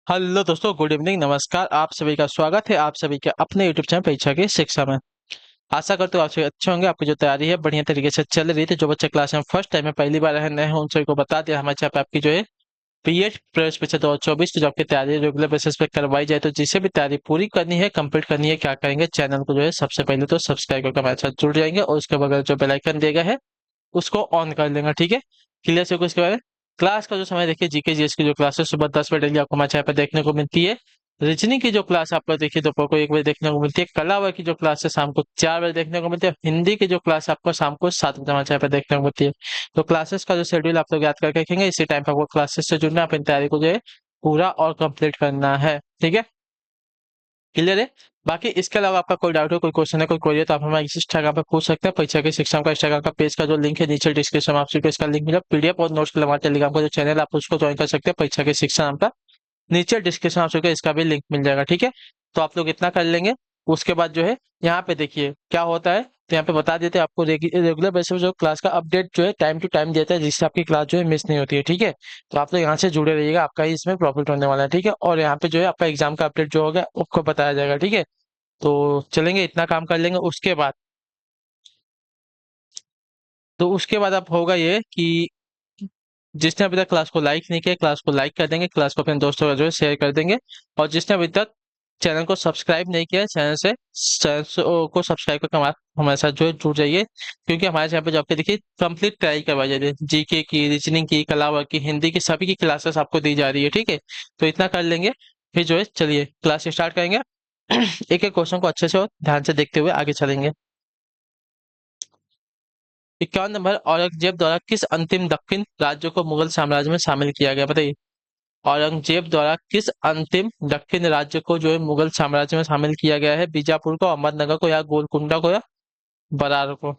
Hello दोस्तों, good evening, नमस्कार। आप सभी का स्वागत है आप सभी के अपने यूट्यूब चैनल परीक्षा की शिक्षा में। आशा करते हो आप सभी अच्छे होंगे। आपकी जो तैयारी है बढ़िया तरीके से चल रही थी। जो बच्चे क्लास में फर्स्ट टाइम में पहली बार है नए हैं उन सभी को बता दिया हमारे चैनल पे आपकी जो है बीएड प्रवेश परीक्षा 2024 जो आपकी तैयारी रेगुलर बेसिस पे करवाई जाए। तो जिसे भी तैयारी पूरी करनी है, कंप्लीट करनी है, क्या करेंगे, चैनल को जो है सबसे पहले तो सब्सक्राइब करके हमारे साथ जुड़ जाएंगे और उसके बगल जो बेल आइकन दिया गया है उसको ऑन कर लेंगे। ठीक है, क्लियर से उसके बाद क्लास का जो समय देखिए, जीके जीएस की जो क्लास है सुबह 10 बजे डेली आपको हमारे चैनल पर देखने को मिलती है। रीजनिंग की जो क्लास आपको देखिए दोपहर को 1 बजे देखने को मिलती है। कला वर्ग की जो क्लास है शाम को 4 बजे देखने को मिलती है। हिंदी की जो क्लास है आपको शाम को 7 बजे हमारे चैनल पर देखने को मिलती है। तो क्लासेस का जो शेड्यूल आप लोग याद करके रखेंगे, इसी टाइम पर आपको क्लासेस से जुड़ना है, अपनी तैयारी को जो है पूरा और कंप्लीट करना है। ठीक है, क्लियर है। बाकी इसके अलावा आपका कोई डाउट हो, कोई क्वेश्चन है, कोई क्वेरी है तो आप हमारे इस इंस्टाग्राम पे पूछ सकते हैं। परीक्षा की शिक्षा का इंस्टाग्राम का पेज का जो लिंक है नीचे डिस्क्रिप्शन में आप सभी को इसका लिंक मिला। पीडीएफ और नोट्स के लिए हमारे टेलीग्राम का जो चैनल है आप उसको ज्वाइन कर सकते हैं, परीक्षा की शिक्षा नाम का। नीचे डिस्क्रिप्शन आप सभी को इसका भी लिंक मिल जाएगा। ठीक है, तो आप लोग इतना कर लेंगे। उसके बाद जो है यहाँ पे देखिए क्या होता है, तो यहाँ पे बता देते हैं आपको रेगुलर बेसिस पे जो क्लास का अपडेट जो है टाइम टू टाइम देता है, जिससे आपकी क्लास जो है मिस नहीं होती है। ठीक है, तो आप लोग यहाँ से जुड़े रहिएगा, आपका ही इसमें प्रॉफिट होने वाला है। ठीक है, और यहाँ पे जो है आपका एग्जाम का अपडेट जो होगा आपको बताया जाएगा। ठीक है, तो चलेंगे, इतना काम कर लेंगे। उसके बाद अब होगा ये कि जिसने अभी तक क्लास को लाइक नहीं किया, क्लास को लाइक कर देंगे, क्लास को अपने दोस्तों का जो है शेयर कर देंगे। और जिसने अभी तक चैनल को सब्सक्राइब नहीं किया है, को सब्सक्राइब करके हमारे साथ जो है जुड़ जाइए। क्योंकि हमारे यहाँ पे जो आपके देखिए कंप्लीट तैयारी करवाई जा रही है, जीके की, रीजनिंग की, कला वर्ग की, हिंदी की, सभी की क्लासेस आपको दी जा रही है। ठीक है, तो इतना कर लेंगे, फिर जो है चलिए क्लास स्टार्ट करेंगे। एक एक क्वेश्चन को अच्छे से और ध्यान से देखते हुए आगे चलेंगे। 51 नंबर, औरंगजेब द्वारा किस अंतिम दक्षिण राज्य को मुगल साम्राज्य में शामिल किया गया, बताइए। औरंगजेब द्वारा किस अंतिम दक्षिण राज्य को जो है मुगल साम्राज्य में शामिल किया गया है? बीजापुर को, अहमदनगर को, या गोलकुंडा को, या बरार को?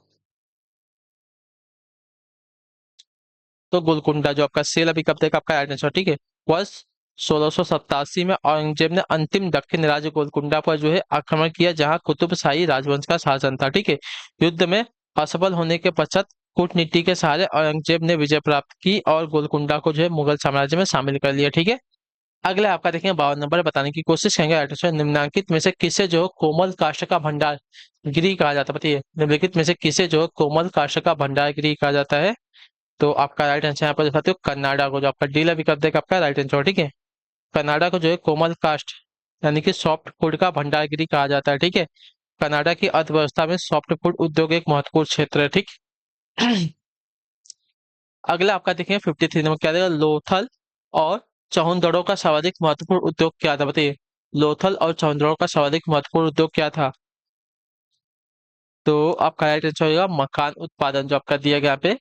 तो गोलकुंडा जो आपका सेल अभी कब तक आपका राइट आंसर। ठीक है, वर्ष 1687 में औरंगजेब ने अंतिम दक्षिण राज्य गोलकुंडा पर जो है आक्रमण किया, जहां कुतुब शाही राजवंश का शासन था। ठीक है, युद्ध में असफल होने के पश्चात कूटनीति के सहारे औरंगजेब ने विजय प्राप्त की और गोलकुंडा को जो है मुगल साम्राज्य में शामिल कर लिया। ठीक है, अगले आपका देखेंगे 52 नंबर, बताने की कोशिश करेंगे राइट आंसर। निम्नलिखित में से किसे जो है कोमल काष्ठ का भंडार गिरी कहा जाता है, बताइए। निम्नलिखित में से किसे जो है कोमल काष्ठ का भंडार गिरी कहा जाता है? तो आपका राइट आंसर यहाँ पर दिखाते हो कनाडा को, जो आपका डील विकल्प देगा आपका राइट आंसर। ठीक है, कनाडा को जो है कोमल कास्ट यानी कि सॉफ्ट फूड का भंडारगिरी कहा जाता है। ठीक है, कनाडा की अर्थव्यवस्था में सॉफ्ट फूड उद्योग एक महत्वपूर्ण क्षेत्र है। ठीक। अगला आपका देखेंगे 53 नंबर, क्या देगा? लोथल और चहुंदड़ों का सर्वाधिक महत्वपूर्ण उद्योग क्या था, बताइए। लोथल और चहुंदड़ों का सर्वाधिक महत्वपूर्ण उद्योग क्या था? तो आपका राइट आंसर होगा मकान उत्पादन, जो आपका दिया गया यहाँ पे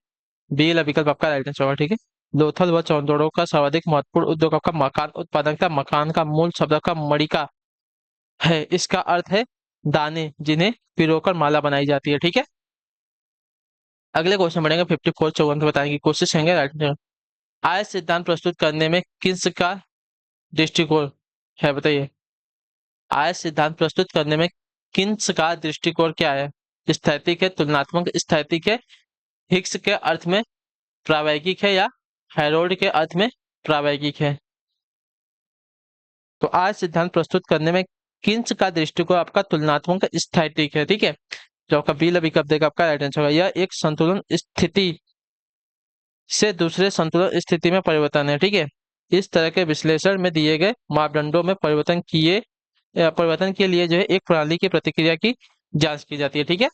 बी ला विकल्प आपका राइट आंसर होगा। ठीक है, लोथल व चौंदड़ों का सर्वाधिक महत्वपूर्ण उद्योग आपका मकान उत्पादन का। मकान का मूल शब्द का मणिका है, इसका अर्थ है दाने जिन्हें पिरोकर माला बनाई जाती है। ठीक है, अगले क्वेश्चन बढ़ेंगे 54 54 बताने की कोशिश करेंगे राइट आंसर। आय सिद्धांत प्रस्तुत करने में किसका दृष्टिकोण है, बताइए। आय सिद्धांत प्रस्तुत करने में किन्स का दृष्टिकोण क्या है? स्थैतिक है, तुलनात्मक स्थैतिक है, हिग्स के अर्थ में प्रावैगिक है, या हेरोल्ड के अर्थ में प्रावैगिक है? तो आज सिद्धांत प्रस्तुत करने में किन्स का दृष्टिकोण आपका तुलनात्मक स्थैतिक है। ठीक है, जो आपका बी विकल्प देगा आपका राइट आंसर होगा। यह एक संतुलन स्थिति से दूसरे संतुलन स्थिति में परिवर्तन है। ठीक है, इस तरह के विश्लेषण में दिए गए मापदंडों में परिवर्तन के लिए जो है एक प्रणाली की प्रतिक्रिया की जांच की जाती है। ठीक है,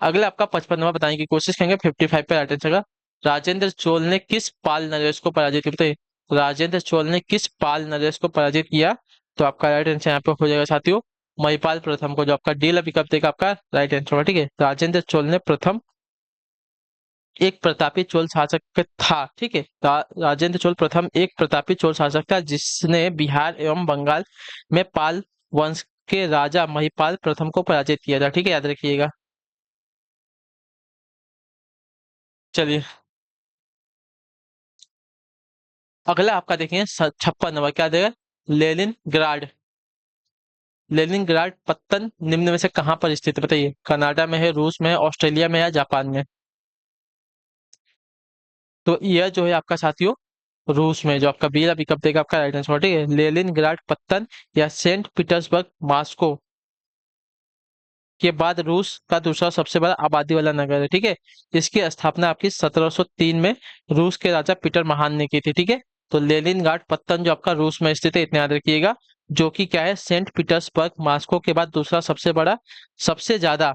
अगला आपका 55 बताने की कोशिश करेंगे 55 पे राइट आंसर का। राजेंद्र चोल ने किस पाल नरेश को पराजित किया, बताइए। राजेंद्र चोल ने किस पाल नरेश को पराजित किया? तो आपका राइट आंसर यहाँ पे हो जाएगा साथियों महिपाल प्रथम को, जो आपका डी विकल्प देगा आपका राइट आंसर होगा। ठीक है, राजेंद्र चोल ने प्रथम एक प्रतापी चोल शासक था। ठीक है, राजेंद्र चोल प्रथम एक प्रतापी चोल शासक था जिसने बिहार एवं बंगाल में पाल वंश के राजा महिपाल प्रथम को पराजित किया था। ठीक है, याद रखिएगा। चलिए, अगला आपका देखेंगे 56 नंबर, क्या देगा? Lenin grad. लेनिन ग्राड पत्तन निम्न में से कहां पर स्थित है, बताइए। कनाडा में है, रूस में है, ऑस्ट्रेलिया में, या जापान में? तो यह जो है आपका साथियों रूस में, जो आपका बी वाला विकल्प देगा आपका राइट आंसर, ठीक है। लेनिनग्राड पत्तन या सेंट पीटर्सबर्ग मॉस्को के बाद रूस का दूसरा सबसे बड़ा आबादी वाला नगर है, ठीक है। इसकी स्थापना आपकी 1703 में रूस के राजा पीटर महान ने की थी, ठीक है। तो लेनिनग्राड पत्तन जो आपका रूस में स्थित है, इतने याद रखिएगा, जो कि क्या है, सेंट पीटर्सबर्ग मॉस्को के बाद दूसरा सबसे बड़ा, सबसे ज्यादा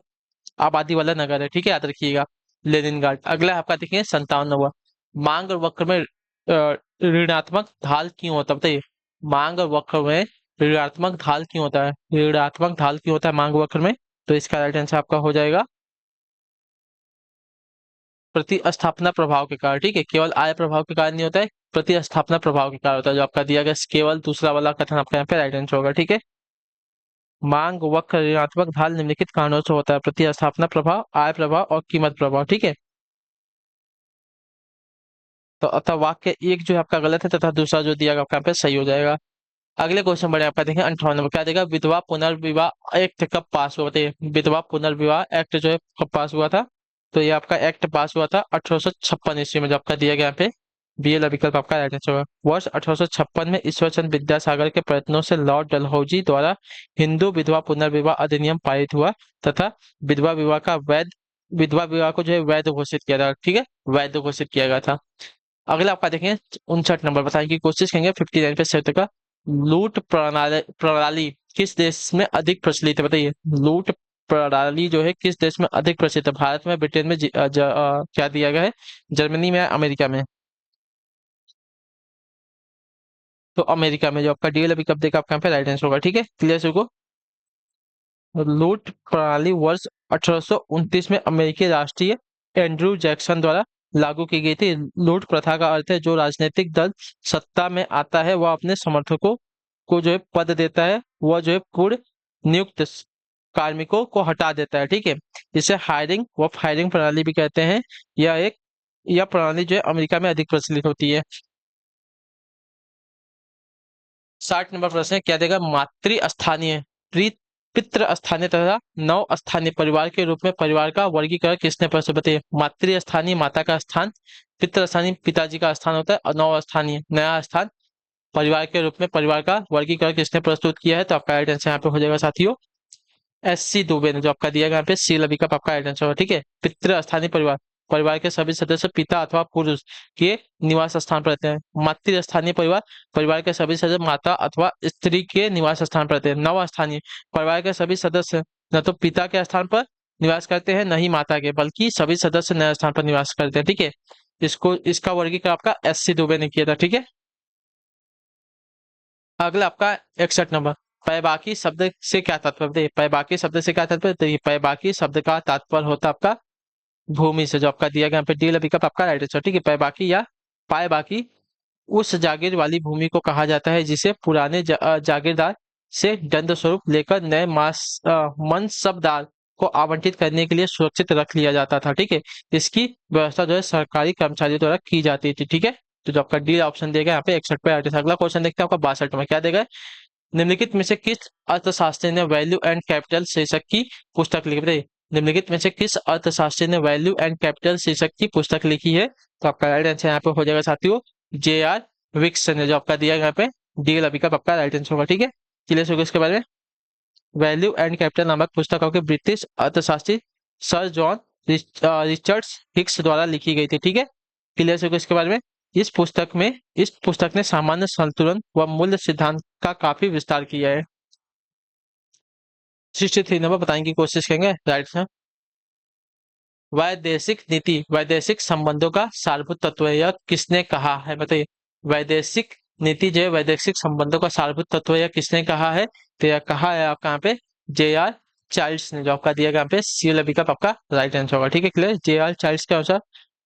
आबादी वाला नगर है, ठीक है, याद रखिएगा लेनिनग्राड। अगला आपका देखिए 57वां, मांग और वक्र में ऋणात्मक ढाल क्यों होता है, बताइए। मांग और वक्र में ऋणात्मक ढाल क्यों होता है, ऋणात्मक ढाल क्यों होता है मांग वक्र में? तो इसका राइट आंसर आपका हो जाएगा प्रतिस्थापना प्रभाव के कारण, ठीक है। केवल आय प्रभाव के कारण नहीं होता है, प्रतिस्थापना प्रभाव के कारण होता है, जो आपका दिया गया केवल दूसरा वाला कथन आपका यहाँ पे राइट आंसर होगा, ठीक है। मांग वक्र ऋणात्मक ढाल निम्नलिखित कारणों से होता है, प्रतिस्थापना प्रभाव, आय प्रभाव और कीमत प्रभाव, ठीक है। तो अतः वाक्य एक जो है आपका गलत है तथा दूसरा जो दिया गया आपका यहाँ पे सही हो जाएगा। अगले क्वेश्चन बढ़े आपका देखें 58 नंबर, क्या देगा, विधवा पुनर्विवाह एक्ट कब पास हुआ, बताइए। विधवा पुनर्विवाह एक्ट जो है कब पास हुआ था? तो ये आपका एक्ट पास हुआ था 1856 ईस्वी में, जो आपका दिया गया यहाँ पे बी वाला विकल्प आपका राइट आंसर होगा। वर्ष 1856 में ईश्वरचंद विद्यासागर के प्रयत्नों से लॉर्ड डलहौजी द्वारा हिंदू विधवा पुनर्विवाह अधिनियम पारित हुआ तथा विधवा विवाह का वैध, विधवा विवाह को जो है वैध घोषित किया था, ठीक है, वैध घोषित किया गया था। अगला आपका देखेंगे 59 नंबर, बताने की कोशिश करेंगे 59 पे क्षेत्र का, लूट प्रणाली प्रणाली किस देश में अधिक प्रचलित है, बताइए। लूट प्रणाली जो है किस देश में अधिक प्रचलित है? भारत में, ब्रिटेन में, क्या दिया गया है, जर्मनी में, अमेरिका में? तो अमेरिका में, जो आपका डीएल अभी कब देगा आपका यहाँ पे राइट आंसर होगा, ठीक है, क्लियर सबको। लूट प्रणाली वर्ष 1829 में अमेरिकी राष्ट्रीय एंड्रू जैक्सन द्वारा लागू की गई थी। लूट प्रथा का अर्थ है जो राजनीतिक दल सत्ता में आता है वह अपने समर्थकों को जो है पद देता है, वह जो है पूर्व नियुक्त कार्मिकों को हटा देता है, ठीक है। इसे हायरिंग व फायरिंग प्रणाली भी कहते हैं। यह प्रणाली जो है अमेरिका में अधिक प्रचलित होती है। 60 नंबर प्रश्न है, क्या देगा, मातृ स्थानीय, पितृ स्थानीय तथा नव स्थानीय परिवार के रूप में परिवार का वर्गीकरण किसने प्रस्तुत, बताइए। मातृ स्थानीय माता का स्थान, पितृ स्थानीय पिताजी का स्थान होता है, और नव स्थानीय नया स्थान परिवार के रूप में परिवार का वर्गीकरण किसने प्रस्तुत किया है? तो आपका राइट आंसर यहाँ पे हो जाएगा साथियों एससी दुबे ने, जो आपका दिया गया यहाँ पे सी लवी का आपका राइट आंसर होगा, ठीक है। पितृ स्थानीय परिवार, परिवार के सभी सदस्य पिता अथवा पुरुष के निवास स्थान पर रहते हैं। मातृ स्थानीय परिवार, परिवार के सभी सदस्य माता अथवा स्त्री के निवास स्थान पर रहते हैं। नव स्थानीय, परिवार के सभी सदस्य न तो पिता के स्थान पर निवास करते हैं न ही माता के, बल्कि सभी सदस्य नए स्थान पर निवास करते हैं, ठीक है। इसको इसका वर्गीकरण आपका एससी दुबे ने किया था, ठीक है। अगला आपका 61 नंबर, पैबाकी शब्द से क्या तात्पर्य, बताइए। पैबाकी शब्द से क्या तात्पर्य, तो ये पैबाकी शब्द का तात्पर्य होता है आपका भूमि से, जो आपका दिया गया यहाँ पे डी विकल्प आपका राइट आंसर, ठीक है। पैबाकी या पायबाकी उस जागीर वाली भूमि को कहा जाता है जिसे पुराने जागीरदार से दंड स्वरूप लेकर नए मनसबदार को आवंटित करने के लिए सुरक्षित रख लिया जाता था, ठीक है। इसकी व्यवस्था जो है सरकारी कर्मचारियों द्वारा की जाती थी, ठीक है। तो जो आपका डी ऑप्शन देगा यहाँ पे 61 पे अगला क्वेश्चन देखते हैं आपका 62 में, क्या देगा, निम्नलिखित में से किस अर्थशास्त्री ने वैल्यू एंड कैपिटल शीर्षक की पुस्तक लिखी, बताइए। निम्नलिखित में से किस अर्थशास्त्री ने वैल्यू एंड कैपिटल शीर्षक की पुस्तक लिखी है? तो आपका राइट आंसर यहाँ पे हो जाएगा साथियों जे आर विक्सन ने, जो आपका दिया यहाँ पे डी एल का आपका राइट आंसर होगा, ठीक है। क्लियर होगा इसके बारे में। वैल्यू एंड कैपिटल नामक पुस्तक आपके ब्रिटिश अर्थशास्त्री सर जॉन रिचर्ड्स हिक्स द्वारा लिखी गई थी, ठीक है। क्लियर होगा इसके बारे में। इस पुस्तक ने सामान्य संतुलन व मूल्य सिद्धांत का काफी विस्तार किया है। 63 नंबर बताने की कोशिश करेंगे, राइट सर। वैदेशिक नीति वैदेशिक संबंधों का सारभूत तत्व है, यह किसने कहा है, बताइए। वैदेशिक नीति जो है वैदेशिक संबंधों का सारभूत तत्व है, यह किसने कहा है? तो यह कहा है आपका यहाँ पे जे आर चाइल्ड्स ने, जो आपका दिया गया यहाँ पे सी विकल्प आपका राइट आंसर होगा, ठीक है। क्लियर, जे आर चाइल्ड्स के अनुसार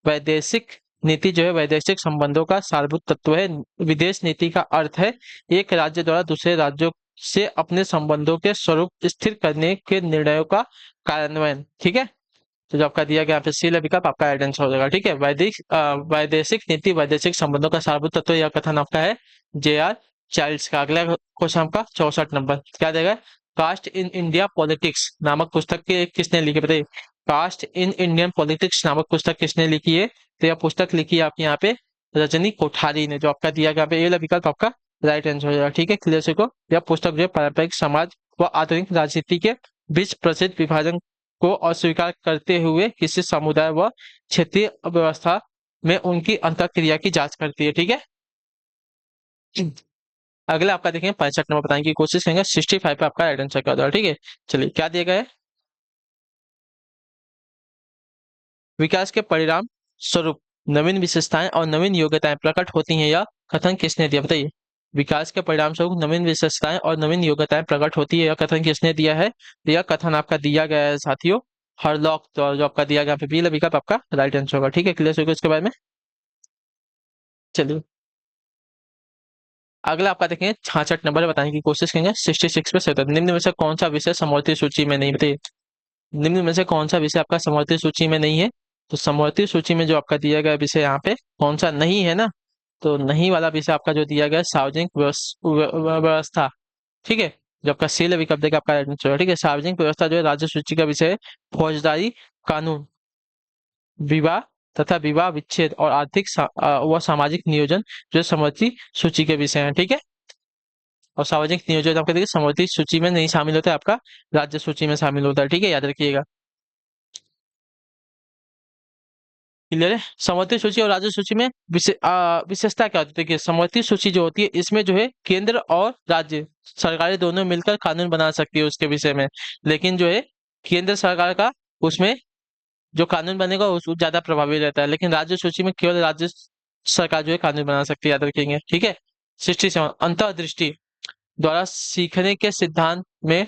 वैदेशिक नीति जो है वैदेशिक संबंधों का सारभूत तत्व है। विदेश नीति का अर्थ है एक राज्य द्वारा दूसरे राज्यों से अपने संबंधों के स्वरूप स्थिर करने के निर्णयों का कार्यान्वयन, ठीक है। तो जो आपका दिया गया यहाँ पे सी विकल्प आपका राइट आंसर हो जाएगा, ठीक है। वैदेशिक नीति वैदेशिक संबंधों का सारभूत तत्व, यह कथन आपका है जे आर चाइल्ड्स का। अगला क्वेश्चन आपका 64 नंबर, क्या देगा, कास्ट इन इंडिया पॉलिटिक्स नामक पुस्तक के किसने लिखी, बताइए। कास्ट इन इंडियन पॉलिटिक्स नामक पुस्तक किसने लिखी है? तो यह पुस्तक लिखी है आपकी यहाँ पे रजनी कोठारी ने, जो आपका दिया गया पे ये वाला विकल्प आपका राइट आंसर हो जाएगा। ठीक है, क्लियर से को। यह पुस्तक जो है पारंपरिक समाज व आधुनिक राजनीति के बीच प्रसिद्ध विभाजन को अस्वीकार करते हुए किसी समुदाय व क्षेत्रीय व्यवस्था में उनकी अंतःक्रिया की जांच करती है। ठीक है, अगला आपका देखेंगे 65 नंबर बताने की कोशिश करेंगे। 65 पे आपका राइट आंसर क्या होगा। ठीक है, चलिए क्या दिया गया है। विकास के परिणाम स्वरूप नवीन विशेषताएं और नवीन योग्यताएं प्रकट होती हैं, यह कथन किसने दिया, बताइए। विकास के परिणाम स्वरूप नवीन विशेषताएं और नवीन योग्यताएं प्रकट होती है, यह कथन किसने दिया है। तो यह कथन आपका दिया गया है साथियों हरलॉक, तो जो आपका दिया गया पे बी विकल्प आपका राइट आंसर होगा। ठीक है, क्लियर होगा इसके बारे में। चलिए अगला आपका देखेंगे 66 नंबर बताने की कोशिश करेंगे। 66 पे 70 निम्न में से कौन सा विषय समवर्ती सूची में नहीं, बताइए। निम्न में से कौन सा विषय आपका समवर्ती सूची में नहीं है। तो समवर्ती सूची में जो आपका दिया गया विषय यहाँ पे कौन सा नहीं है ना, तो नहीं वाला विषय आपका जो दिया गया है सार्वजनिक व्यवस्था। ठीक है, जो आपका सील विकल्प देगा आपका आंसर है। ठीक है, सार्वजनिक व्यवस्था जो है राज्य सूची का विषय है। फौजदारी कानून, विवाह तथा विवाह विच्छेद और आर्थिक व सामाजिक नियोजन जो समवर्ती सूची के विषय हैं। ठीक है, और सामाजिक नियोजन आपका देखिए समवर्ती सूची में नहीं शामिल होता है, आपका राज्य सूची में शामिल होता है। ठीक है, याद रखिएगा। क्लियर है। समवर्ती सूची और राज्य सूची में विशेषता क्या होती है। देखिए समवर्ती सूची जो होती है इसमें जो है केंद्र और राज्य सरकारें दोनों मिलकर कानून बना सकती है उसके विषय में, लेकिन जो है केंद्र सरकार का उसमें जो कानून बनेगा उस ज्यादा प्रभावी रहता है, लेकिन राज्य सूची में केवल राज्य सरकार जो है कानून बना सकती है, याद रखेंगे। ठीक है। 67 अंतर्दृष्टि द्वारा सीखने के सिद्धांत में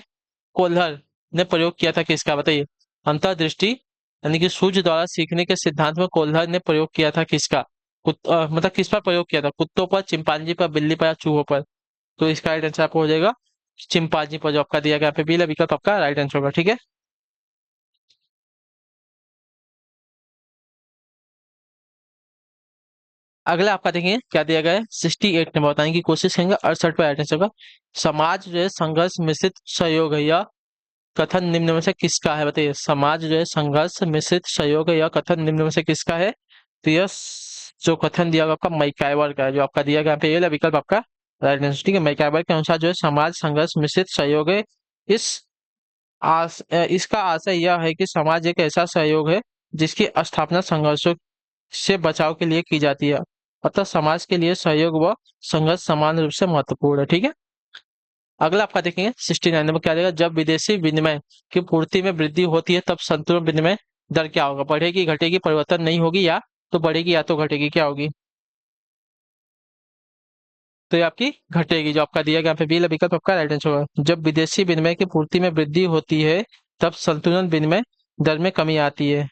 कोल्हर ने प्रयोग किया था किसका, बताइए। अंतर्दृष्टि यानी कि सूर्य द्वारा सीखने के सिद्धांत में कोल्हर ने प्रयोग किया था किसका, मतलब किस पर प्रयोग किया था, कुत्तों पर, चिंपांजी पर, बिल्ली पर या चूहों पर। तो इसका राइट आंसर आपको हो जाएगा चिंपांजी पर, जो आपका दिया गया पे बी विकल्प आपका राइट आंसर होगा। ठीक है, अगला आपका देखिए क्या दिया गया है। 68 में बताने की कोशिश करेंगे। 68 पर राइट आंसर होगा समाज जो है संघर्ष मिश्रित सहयोग है, यह कथन निम्न में से किसका है, बताइए। समाज जो है संघर्ष मिश्रित सहयोग है, यह कथन निम्न में से किसका है। तो यह जो कथन दिया गया आपका मैकाइवर का है, जो आपका दिया गया पे ये वाला विकल्प आपका राइट आंसर। ठीक है, मैकाइवर के अनुसार जो है समाज संघर्ष मिश्रित सहयोग है। इस इसका आशय यह है कि समाज एक ऐसा सहयोग है जिसकी स्थापना संघर्षों से बचाव के लिए की जाती है, अतः समाज के लिए सहयोग व संघर्ष समान रूप से महत्वपूर्ण है। ठीक है, अगला आपका देखेंगे 69 नंबर क्या देगा। जब विदेशी विनिमय की पूर्ति में वृद्धि होती है तब संतुलन विनिमय दर क्या होगा, बढ़ेगी, घटेगी, परिवर्तन नहीं होगी, या तो बढ़ेगी या तो घटेगी, क्या होगी। तो ये आपकी घटेगी, जो आपका दिया गया पे बी विकल्प आपका राइट आंसर होगा। जब विदेशी विनिमय की पूर्ति में वृद्धि होती है तब संतुलन विनिमय दर में कमी आती है,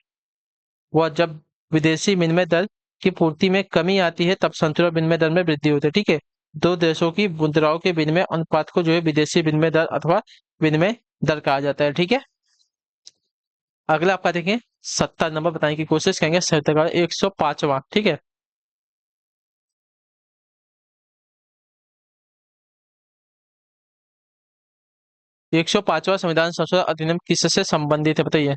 वह जब विदेशी विनिमय दर की पूर्ति में कमी आती है तब संतुलन विनिमय दर में वृद्धि होती है। ठीक है, दो देशों की मुद्राओं के विनिमय अनुपात को जो है विदेशी विनिमय दर अथवा विनिमय दर कहा जाता है। ठीक है, अगला आपका देखें 70 नंबर बताने की कोशिश करेंगे। 70 का 105वां। ठीक है, 105वां संविधान संशोधन अधिनियम किससे संबंधित है, बताइए।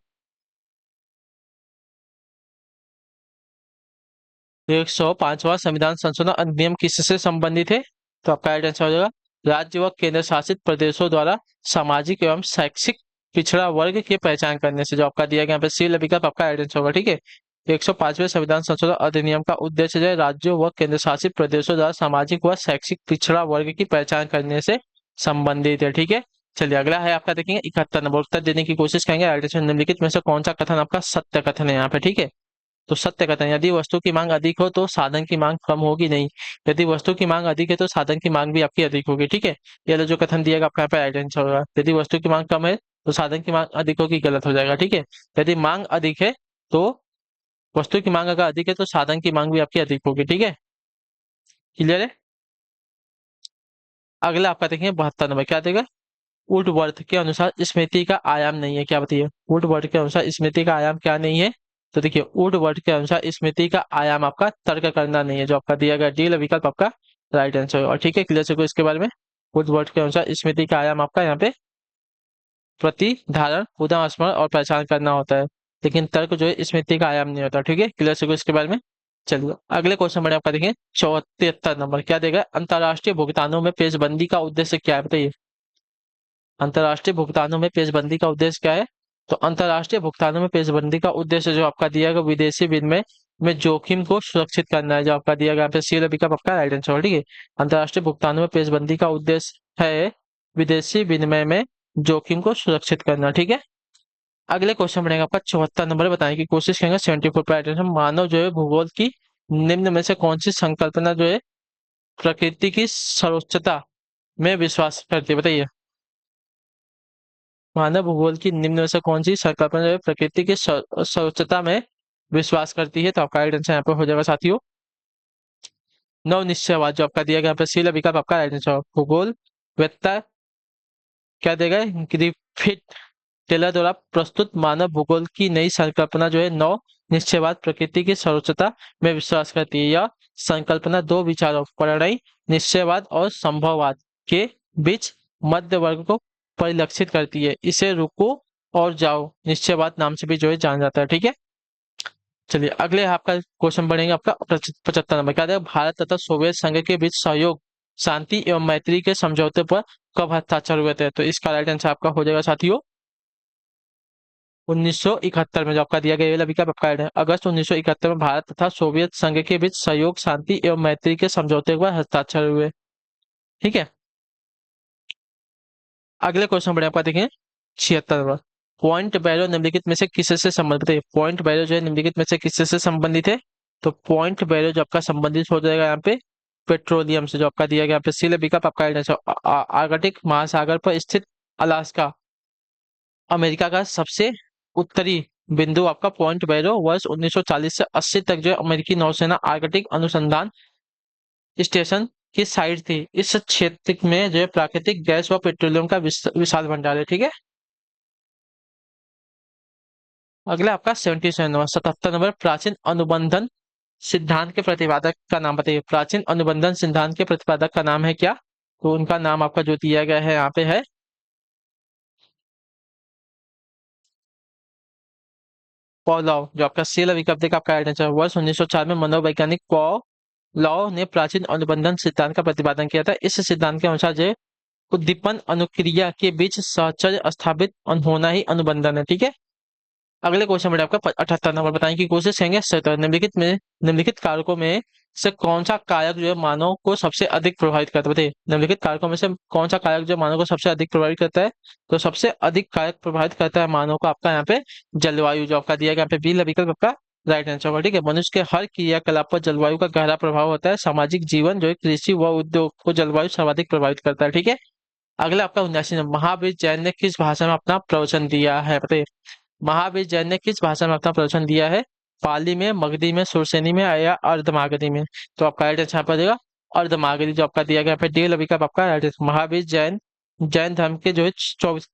105वां संविधान संशोधन अधिनियम किससे संबंधित है। तो आपका राइट आंसर हो जाएगा राज्य व केंद्र शासित प्रदेशों द्वारा सामाजिक एवं शैक्षिक पिछड़ा वर्ग की पहचान करने से, जो आपका दिया गया यहाँ पे सी विकल्प आपका राइट आंसर होगा। ठीक है, 105वें संविधान संशोधन अधिनियम का उद्देश्य जो है राज्यों व केंद्र शासित प्रदेशों द्वारा सामाजिक व शैक्षिक पिछड़ा वर्ग की पहचान करने से संबंधित है। ठीक है, चलिए अगला है आपका देखेंगे 71 नंबर। उत्तर देने की कोशिश करेंगे। राइट आंसर निम्नलिखित में से कौन सा कथन आपका सत्य कथन है यहाँ पे। ठीक है, तो सत्य कथन, यदि वस्तु की मांग अधिक हो तो साधन की मांग कम होगी नहीं, यदि वस्तु की मांग अधिक है तो साधन की मांग भी आपकी अधिक होगी। ठीक है, ये वाला जो कथन दिएगा आपका यहाँ पे राइट आंसर होगा। यदि वस्तु की मांग कम है तो साधन की मांग अधिक होगी, गलत हो जाएगा। ठीक है, यदि मांग अधिक है तो वस्तु की मांग अगर अधिक है तो साधन की मांग भी आपकी अधिक होगी। ठीक है, क्लियर है। अगला आपका देखेंगे 72 नंबर क्या देगा। वुडवर्थ के अनुसार स्मृति का आयाम नहीं है, क्या बताइए। वुडवर्थ के अनुसार स्मृति का आयाम क्या नहीं है। तो देखिए वुडवर्थ के अनुसार स्मृति का आयाम आपका तर्क करना नहीं है, जो आपका दिया गया डी विकल्प आपका राइट आंसर है। और ठीक है, क्लियर से इसके बारे में। वुडवर्थ के अनुसार स्मृति का आयाम आपका यहाँ पे प्रतिधारण, पुनः स्मरण और पहचान करना होता है, लेकिन तर्क जो है स्मृति का आयाम नहीं होता। ठीक है, क्लियर से इसके बारे में। चलिए अगले क्वेश्चन में आपका देखें 74 नंबर क्या देगा, अंतर्राष्ट्रीय भुगतानों में पेशबंदी का उद्देश्य क्या है बताइए। अंतर्राष्ट्रीय भुगतानों में पेशबंदी का उद्देश्य क्या है? तो अंतर्राष्ट्रीय भुगतानों में पेशबंदी का उद्देश्य जो आपका दिया गया विदेशी विनिमय में जोखिम को सुरक्षित करना है, जो आपका दिया गया यहाँ पे सी और बी का पक्का राइट आंसर, ठीक है। अंतर्राष्ट्रीय भुगतानों में पेशबंदी का उद्देश्य है विदेशी विनिमय में जोखिम को सुरक्षित करना, ठीक है। अगले क्वेश्चन बढ़ेगा आपका 74 नंबर, बताने की कोशिश करेंगे 74 पर राइट आंसर। मानव जो है भूगोल की निम्न में से कौन सी संकल्पना जो है प्रकृति की सर्वोच्चता में विश्वास करती है बताइए। मानव भूगोल की निम्न में से कौन सी संकल्पना जो है प्रकृति की सर्वोच्चता में विश्वास करती है? तो आपका राइट आंसर यहाँ पर हो जाएगा साथियों नव निश्चयवाद, जो आपका दिया गया यहाँ पे सी विकल्प आपका राइट आंसर। भूगोल वेत्ता क्या देगा, ग्रिफिथ टेलर द्वारा प्रस्तुत मानव भूगोल की नई संकल्पना जो है नव निश्चयवाद प्रकृति की सर्वोच्चता में विश्वास करती है। यह संकल्पना दो विचारों परिणय निश्चयवाद और संभववाद के बीच मध्य वर्ग को परिलक्षित करती है। इसे रुको और जाओ निश्चयवाद नाम से भी जो है जाना जाता है, ठीक है। चलिए अगले आपका क्वेश्चन बढ़ेंगे आपका 75 नंबर क्या है, भारत तथा सोवियत संघ के बीच सहयोग शांति एवं मैत्री के समझौते पर कब हस्ताक्षर हुए थे? तो इसका राइट आंसर आपका हो जाएगा साथियों 1971 में, जो आपका दिया गया ये विकल्प आपका है अगस्त 1971 में भारत तथा सोवियत संघ के बीच सहयोग शांति एवं मैत्री के समझौते पर हस्ताक्षर हुए, ठीक है। अगले क्वेश्चन बढ़े आपका देखें 76 नंबर, पॉइंट बैरो निम्नलिखित में से किससे संबंधित है? पॉइंट बैरो जो है निम्नलिखित में से किससे संबंधित है? तो पॉइंट बैरो जो आपका संबंधित हो जाएगा यहाँ पे पेट्रोलियम से, जो आपका दिया गया यहाँ पे सी विकल्प आपका आर्कटिक महासागर पर स्थित अलास्का अमेरिका का सबसे उत्तरी बिंदु आपका पॉइंट बैरो वर्ष 1940 से 80 तक जो है अमेरिकी नौसेना आर्कटिक अनुसंधान स्टेशन की साइट थी। इस क्षेत्र में जो है प्राकृतिक गैस व पेट्रोलियम का विशाल भंडार है, ठीक है। अगला आपका 77 नंबर 77 नंबर, प्राचीन अनुबंधन सिद्धांत के प्रतिपादक का नाम बताइए। प्राचीन अनुबंधन सिद्धांत के प्रतिपादक का नाम है क्या? तो उनका नाम आपका जो दिया गया है यहाँ पे है पॉलॉव, जो आपका सेल विकल्प का आपका आंसर वर्ष 1904 में मनोवैज्ञानिक पॉलॉव ने प्राचीन अनुबंधन सिद्धांत का प्रतिपादन किया था। इस सिद्धांत के अनुसार जो उद्दीपन अनुक्रिया के बीच साहचर्य स्थापित होना ही अनुबंधन है, ठीक है। अगले क्वेश्चन में आपका 78 नंबर, बताने की कोशिश करेंगे निम्नलिखित कारकों में से कौन सा कारक जो है मानव को सबसे अधिक प्रभावित करता है? बताइए निम्नलिखित कारकों में से कौन सा कारक जो मानव को सबसे अधिक प्रभावित करता है? तो सबसे अधिक कारक प्रभावित करता है मानव को आपका यहाँ पे जलवायु, जो आपका दिया गया यहाँ पे बी विकल्प आपका राइट आंसर होगा, ठीक है। मनुष्य के हर क्रियाकलाप पर जलवायु का गहरा प्रभाव होता है। सामाजिक जीवन जो है कृषि व उद्योग को जलवायु सर्वाधिक प्रभावित करता है, ठीक है। अगला आपका 79 नंबर, महावीर जैन ने किस भाषा में अपना प्रवचन दिया है बताइए। महावीर जैन ने किस भाषा में अपना प्रवचन दिया है? पाली में, मगधी में, सुरसेनी में या अर्धमागधी में? तो आपका राइट आंसर पर देगा अर्धमागधी, जो आपका दिया गया फिर डी लवी का आपका राइट आंसर। महावीर जैन जैन धर्म के जो है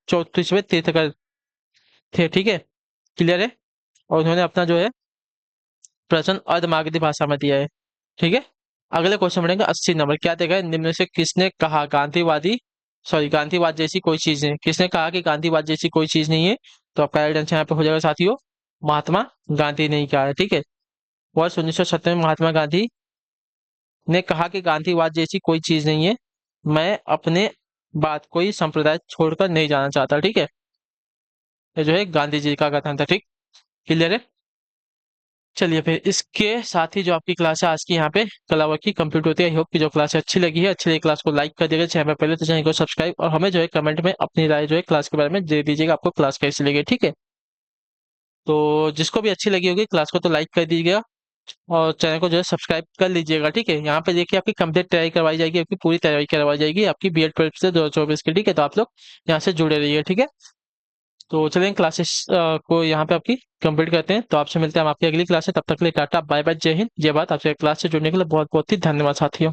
34वें तीर्थकर थे, ठीक है, क्लियर है। और उन्होंने अपना जो है प्रवचन अर्धमागधी भाषा में दिया है, ठीक है। अगले क्वेश्चन बढ़ेंगे 80 नंबर, क्या देगा निम्न में से किसने कहा गांधीवाद जैसी कोई चीज नहीं? किसने कहा कि गांधीवाद जैसी कोई चीज नहीं है? तो आपका राइट आंसर यहाँ पे हो जाएगा साथियों महात्मा गांधी ने कहा है, ठीक है। वर्ष 1970 में महात्मा गांधी ने कहा कि गांधीवाद जैसी कोई चीज नहीं है, मैं अपने बात कोई संप्रदाय छोड़कर नहीं जाना चाहता, ठीक है। ये जो है गांधी जी का कथन था, ठीक, क्लियर है। चलिए फिर इसके साथ ही जो आपकी क्लास है आज की यहाँ पे कला की कंप्लीट होती है। आई होप की जो क्लास है अच्छी लगी है, अच्छी लगी क्लास को लाइक कर दीजिएगा, चैनल पहले तो चैनल को सब्सक्राइब, और हमें जो है कमेंट में अपनी राय जो है क्लास के बारे में दे दीजिएगा, आपको क्लास कैसी लगी, ठीक है। तो जिसको भी अच्छी लगी होगी क्लास को तो लाइक कर दीजिएगा और चैनल को जो है सब्सक्राइब कर लीजिएगा, ठीक है। यहाँ पे देखिए आपकी कंप्लीट तैयारी करवाई जाएगी, आपकी पूरी तैयारी करवाई जाएगी आपकी बीएड परीक्षा 2024 की, ठीक है। तो आप लोग यहाँ से जुड़े रहिए, ठीक है। तो चलें क्लासेस को यहाँ पे आपकी कंप्लीट करते हैं, तो आपसे मिलते हैं हम आपकी अगली क्लास में। तब तक के लिए टाटा बाय बाय, जय हिंद जय भारत। आपसे क्लास से जुड़ने के लिए बहुत बहुत ही धन्यवाद साथियों।